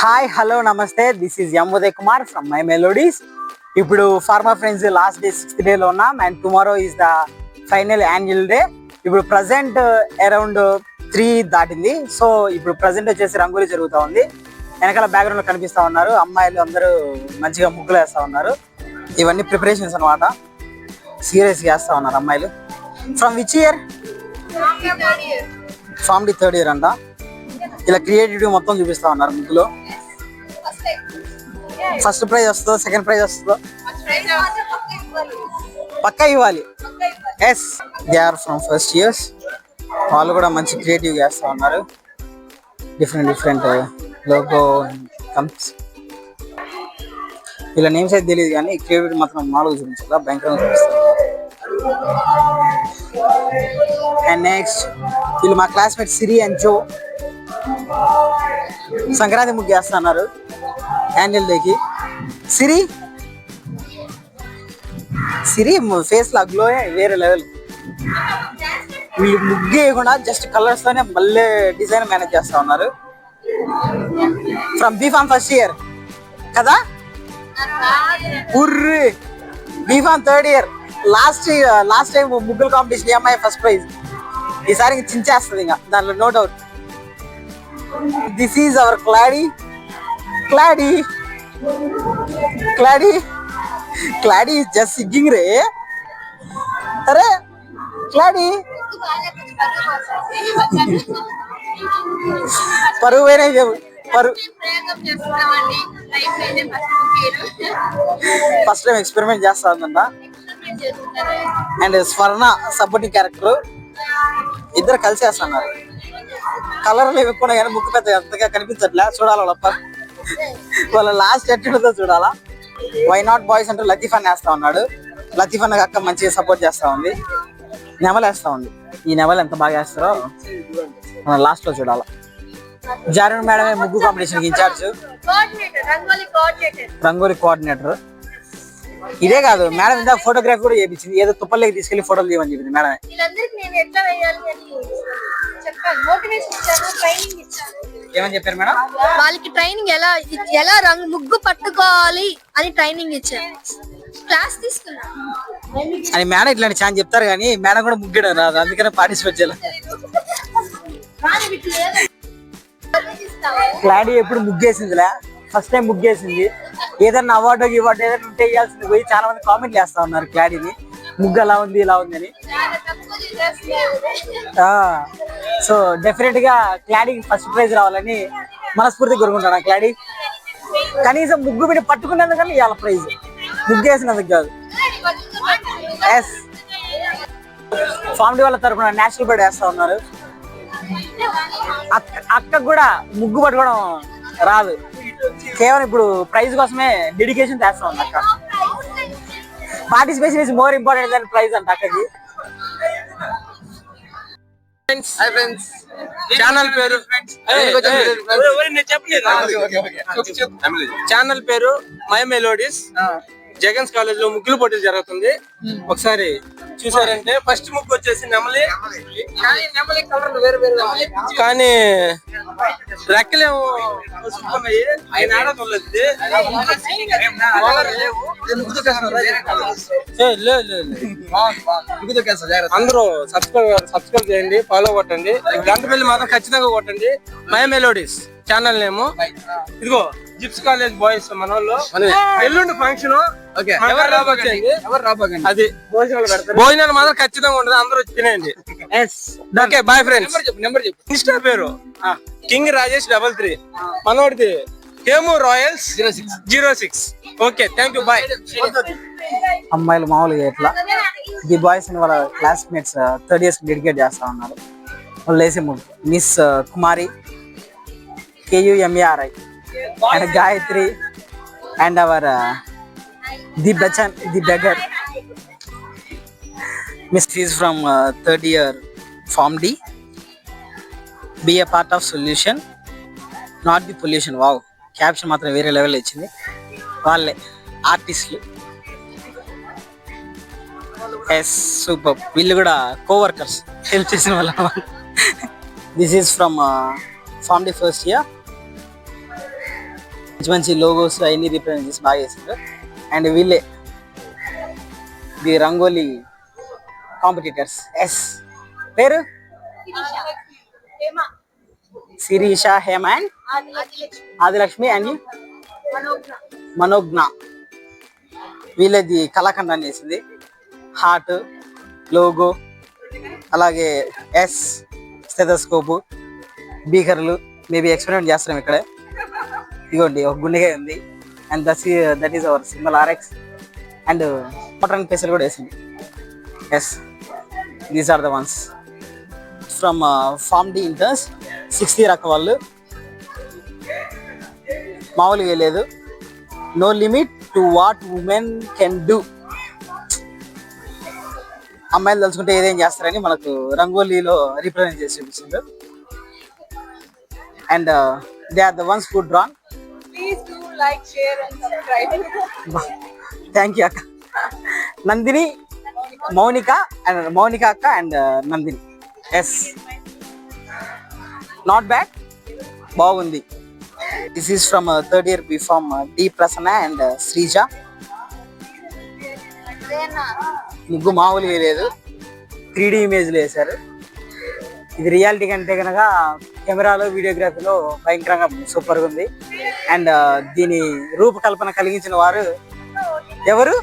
Hi hello నమస్తే, this is M Uday Kumar from My Melodies. ఇప్పుడు farmer friends last day 6th day లో ఉన్నాం and tomorrow is the final annual day. ఇప్పుడు present around 3 దాటింది. So ఇప్పుడు present వచ్చేసి రంగోలీ జరుగుతూ ఉంది. వెనకాల బ్యాక్గ్రౌండ్ లో కనిపిస్తా ఉన్నారు అమ్మాయిలు అందరూ మంచిగా ముగ్గులు వేస్తా ఉన్నారు. ఇవన్నీ ప్రిపరేషన్స్ అనమాట, సీరియస్ చేస్తా ఉన్నారు అమ్మాయిలు. From which year? From the 3rd year అంట. ఇలా క్రియేటివిటీ మొత్తం చూపిస్తా ఉన్నారు ముగ్గులో. ఫస్ట్ ప్రైజ్ వస్తుందో సెకండ్ ప్రైజ్ వస్తుందో పక్కా ఇవ్వాలి. Yes, they are from first years. వాళ్ళు కూడా మంచి క్రియేటివ్ చేస్తా ఉన్నారు. Different logo comes. ఇలా నేమ్స్ అయితే తెలియదు కానీ క్రియేటివిటీ మాత్రం మామూలుగా చూపించాలా, భయంకరంగా చూపిస్తారు. అండ్ నెక్స్ట్ వీళ్ళు మా క్లాస్మేట్ సిరి అండ్ జో సంక్రాంతి ముగ్గు వేస్తున్నారు యాన్యువల్ డేకి. సిరి ఫేస్ లో గ్లో వేరే లెవెల్. వీళ్ళు ముగ్గు వేయకుండా జస్ట్ కలర్స్ తోనే మళ్ళీ డిజైన్ మేనేజ్ చేస్తా ఉన్నారు. ఫ్రమ్ బీఫామ్ ఫస్ట్ ఇయర్ కదా, ఉర్రి B Pharm 3rd year. Last time ముగ్గులు కాంపిటీషన్ అమ్మాయి ఫస్ట్ ప్రైజ్. ఈసారి ఇంక చించేస్తుంది, ఇంకా దాంట్లో no doubt. This is our క్లాడీ ఈజ్ జస్ట్ సింగింగ్ రే. అరే క్లాడీ పరువు పోయినా ఫస్ట్ టైం ఎక్స్పెరిమెంట్ చేస్తా ఉందంట. అండ్ స్వర్ణ సపోర్టింగ్ క్యారెక్టర్, ఇద్దరు కలిసి వేస్తున్నారు. కలర్లు ఇవ్వకుండా కానీ ముక్కు పెద్ద ఎంతగా కనిపించట్లే. చూడాలా వాళ్ళ లాస్ట్ ఎట్టుందో చూడాలా. వై నాట్ బాయ్స్ అంటూ లతీఫాన్ వేస్తా ఉన్నాడు. లతీఫాన్ అక్క మంచిగా సపోర్ట్ చేస్తా ఉంది. నెమలు వేస్తా ఉంది. ఈ నెమలు ఎంత బాగా వేస్తారో మనం లాస్ట్ లో చూడాలా. జారున్ మేడమే ముగ్గు కాంపిటీషన్ కి ఇన్ఛార్జ్, రంగోలీ కోఆర్డినేటర్. ఇదే కాదు మేడం ఇందాక ఫోటోగ్రఫీ కూడా చేయించింది. ఏదో తుప్పల్లోకి తీసుకెళ్లి ఫోటోలు తీయమని చెప్పింది మేడమే. ఏమని చెప్పారు మేడం? వాళ్ళకి ట్రైనింగ్ ఎలా రంగు ముగ్గు పట్టుకోవాలి అని ట్రైనింగ్ ఇచ్చారు, క్లాస్ తీసుకున్నాను అని మేడం. ఇట్లాంటి ఛాన్స్ చెప్తారు కానీ మేడం కూడా ముగ్గడం రాదు, అందుకనే పార్టిసిపేట్ చేయాలి. క్లాడీ ఎప్పుడు ముగ్గేసిందిలే, ఫస్ట్ టైం ముగ్గేసింది. ఏదన్నా అవార్డు ఏదైనా ఉంటే ఇవ్వాల్సింది పోయి చాలా మంది కామెంట్లు వేస్తా ఉన్నారు క్లాడీని, ముగ్గు అలా ఉంది ఇలా ఉంది అని. సో డెఫినెట్ గా క్లాడీకి ఫస్ట్ ప్రైజ్ రావాలని మనస్ఫూర్తిగా కోరుకుంటాను. క్లాడీ కనీసం ముగ్గు మీద పట్టుకున్నందుకని ఇవాళ ప్రైజ్, ముగ్గు వేసినందుకు కాదు. ఎస్, ఫామిలీ వాళ్ళ తరఫున నేషనల్ బర్డ్ వేస్తా ఉన్నారు. అక్కకు కూడా ముగ్గు పట్టుకోవడం రాదు, కేవలం ఇప్పుడు ప్రైజ్ కోసమే డెడికేషన్ చేస్తా ఉంది అక్క. Participation is more important than prize అంట అక్కకి. ఛానల్ పేరు మై మెలోడీస్. జగన్స్ కాలేజ్ లో ముగ్గులు పోటీలు జరుగుతుంది. ఒకసారి చూసారంటే ఫస్ట్ ముగ్గు వచ్చేసి నెమలి, కలర్ వేరు వేరు కానీ రెక్కలేమో అందరూ సబ్స్క్రైబ్ చేయండి, ఫాలో కొట్టండి, గంట బిల్లు మాత్రం ఖచ్చితంగా కొట్టండి. మై మెలోడీస్ ఛానల్ నేము. ఇదిగో జిప్స్ కాలేజ్ బాయ్స్ మన వాళ్ళు ఎల్లుండి ఫంక్షన్, అది భోజనాలు మాత్రం ఖచ్చితంగా ఉండదు, అందరూ వచ్చి తినేయండి. Okay bye friends. ఇన్స్టా పేరు కింగ్ రాజేష్ 33, మనోడిది Hemu royals 06. Okay thank you, bye. అమ్మాయిలు మామూలుగా ఎట్లా ది బాయ్స్ వాళ్ళ క్లాస్మేట్స్ 3rd years డెడికేట్ చేస్తా ఉన్నారు. వాళ్ళు వేసే ముగ్గు miss Kumari KUMARI and Gayatri and our the beggar Miss is from 3rd year Form D. Be a part of solution, not the pollution. Wow, caption మాత్రం వేరే level ఇచ్చింది. వాళ్ళే ఆర్టిస్టులు. Yes, super. వీళ్ళు కూడా కోవర్కర్స్, హెల్ప్ చేసిన వాళ్ళ. This is from Form D first year. మంచి మంచి లోగోస్ అవన్నీ రిప్రజెంట్ చేసి బాగా చేసిండ్రు. అండ్ వీళ్ళే ది రంగోలీ కాంపిటీటర్స్. ఎస్, పేరు శిరీష, హేమ అండ్ ఆదిలక్ష్మి అండ్ మనోజ్ఞ. వీళ్ళది కళాఖండాన్ని వేసింది. హార్ట్, లోగో, అలాగే ఎస్, స్టెథోస్కోప్, బీకర్లు. మేబీ ఎక్స్పెరిమెంట్ చేస్తున్నాం ఇక్కడ. ఇదిగోండి ఒక గుండెగా ఉంది. And that is our symbol RX. And mutton పీసులు కూడా వేసింది. Yes, these are the ones from Pharm D interns 6th year అక్క వాళ్ళు. మామూలుగా లేదు. No limit to what women can do. అమ్మాయిలు తలుచుకుంటే ఏదేం చేస్తారని మనకు రంగోలీలో రిప్రజెంట్ చేసి చూపిస్తుంది. And they are the ones who drawn. Please do like, share and subscribe. Thank you అక్క. నందిని, మౌనిక అక్క and Nandini. Yes, not bad, బాగుంది. This is from 3rd year B Farm D Prasanna and Sreeja. ముగ్గు మామూలుగా లేదు. 3D ఇమేజ్లు వేశారు. ఇది రియాలిటీ కంటే కనుక కెమెరాలో వీడియోగ్రఫీలో భయంకరంగా సూపర్గా ఉంది. అండ్ దీని రూపకల్పన కలిగించిన వారు ఎవరు?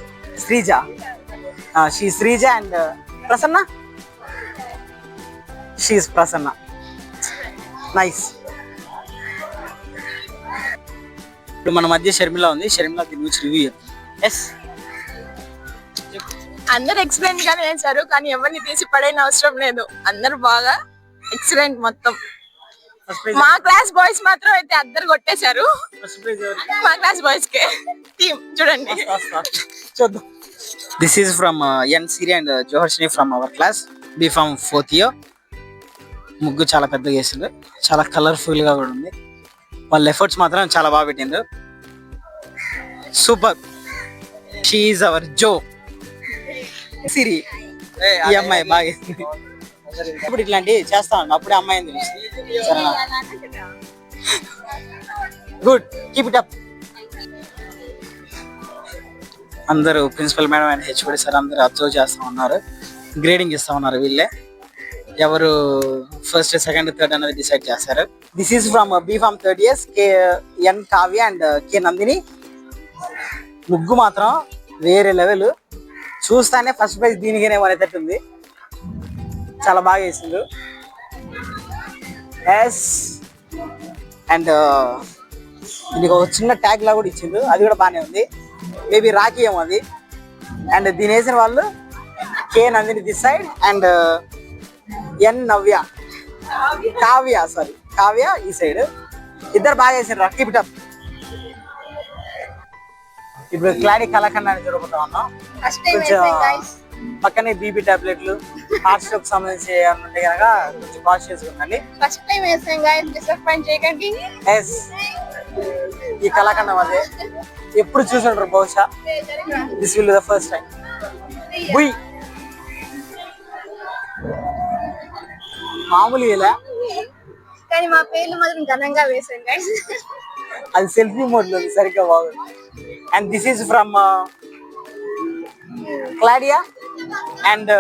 Sreeja. Sreeja and Prasanna. She is Prasanna. Nice. ఇప్పుడు మన మధ్య షర్మిల ఉంది. షర్మిల దీని గురించి రివ్యూ. ఎస్, అందరు ఎక్సలెంట్ గానే చేశారు, కానీ ఎవరిని తీసి పడేన అవసరం లేదు. అందరు బాగా ఎక్సలెంట్. మొత్తం మా క్లాస్ బాయ్స్ మాత్రం అయితే అందరు కొట్టేశారు. మా క్లాస్ బాయ్స్ కే టీమ్ చూడండి. చూద్దాం. This is from N Siri and Joharshini from our class B Farm 4th year. ముగ్గు చాలా పెద్దగా వేసిండ్రు. చాలా కలర్ఫుల్ గా కూడా ఉంది. వాళ్ళ ఎఫర్ట్స్ మాత్రం చాలా బాగా పెట్టిండ్రు. సూపర్. షీ ఈజ్ అవర్ జో. సిరి ఈ అమ్మాయి బాగా వేసింది. ఇప్పుడు ఇట్లాంటివి చేస్తామండి. అప్పుడే అమ్మాయిని తెలుస్తుంది. సరేనా? Good, keep it up. అందరూ principal madam and HOD sir అందరూ అబ్జర్వ్ చేస్తా ఉన్నారు. గ్రేడింగ్ ఇస్తా ఉన్నారు. వీళ్ళే ఎవరు ఫస్ట్, సెకండ్, థర్డ్ అనేది డిసైడ్ చేస్తారు. This is from B Farm 3rd year KN Kavya and K Nandini. ముగ్గు మాత్రం వేరే లెవెల్. చూస్తానే ఫస్ట్ ప్రైజ్ దీనికేనే అనేటట్టుంది. చాలా బాగా వేసిండు. ఎస్, అండ్ దీనికి ఒక చిన్న ట్యాగ్ లా కూడా ఇచ్చిండు. అది కూడా బాగానే ఉంది. మేబీ రాఖీ ఏమో అది. అండ్ దీని వేసిన వాళ్ళు K Nandini this side and N నవ్య, కావ్య ఈ సైడ్. ఇద్దరు బాగా వేసారు. Keep it up. ఇప్పుడు క్లాడీ కళాఖండాన్ని చూడబోతా ఉన్నాం. కొంచెం పక్కనే బీపీ టాబ్లెట్లు, హార్ట్ స్ట్రోక్ సంబంధించి ఉంటే కనుక కొంచెం కాన్షియస్ ఉండండి. ఫస్ట్ టైం వేసాం గైస్, డిసప్పాయింట్ చేయకండి. ఎస్, ఈ కళాఖండం అదే ఎప్పుడు చూసుంటారు బహుశా. This will the first time. బుయ్ మామూలు ఇలా, కానీ మా పేర్లు మాత్రం ఘనంగా వేసాం గైస్. అది సెల్ఫీ మోడ్ లో సరిగ్గా బాగుంది. And this is from Claudia and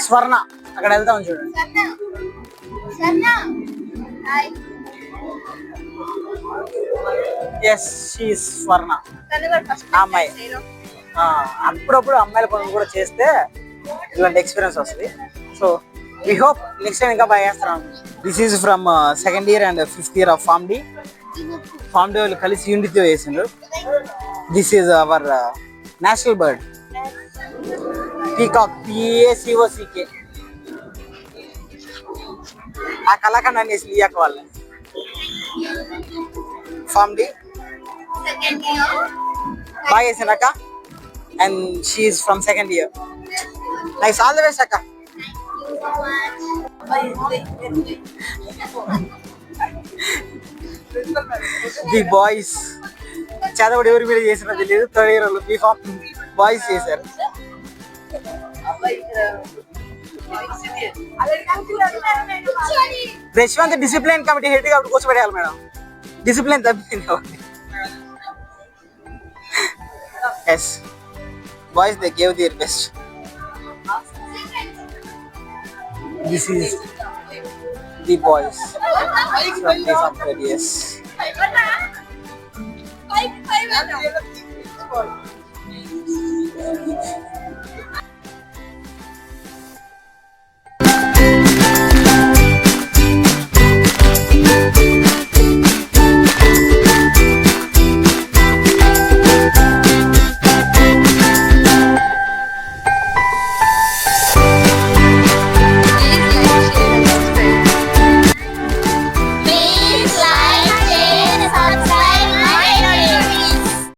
స్వర్ణ. అక్కడ వెళ్తాం చూడండి. ఎస్, షీ ఈస్ స్వర్ణ. అమ్మాయి అప్పుడప్పుడు అమ్మాయిల పనులు కూడా చేస్తే ఇలాంటి ఎక్స్పీరియన్స్ వస్తుంది. So we hope next time ఇంకా బాగా చేస్తున్నాం. This is from 2nd year and 5th year of Pharm D. వాళ్ళు కలిసి యూనిటీతో వేసిండ్రు. This is our national bird peacock, PACOCK. ఆ కళాఖండాన్ని వేసింది ఈ అక్క వాళ్ళని. ఫార్మ్ డి బాగా వేసింది అక్క. And she is from 2nd year. Nice, all the best అక్క. ది బాయ్స్ చదవడు ఎవరి మీద చేసినా తెలియదు. 3rd year వాళ్ళు B Farm బాయ్స్ చేశారు. యశ్వంత్ డిసిప్లిన్ కమిటీ హెడ్ కాబట్టి కూర్చోబెట్టాలి మేడం. డిసిప్లిన్ తప్పింది కాబట్టి Yes, boys, they gave their best. This is the boys from the software. Yes.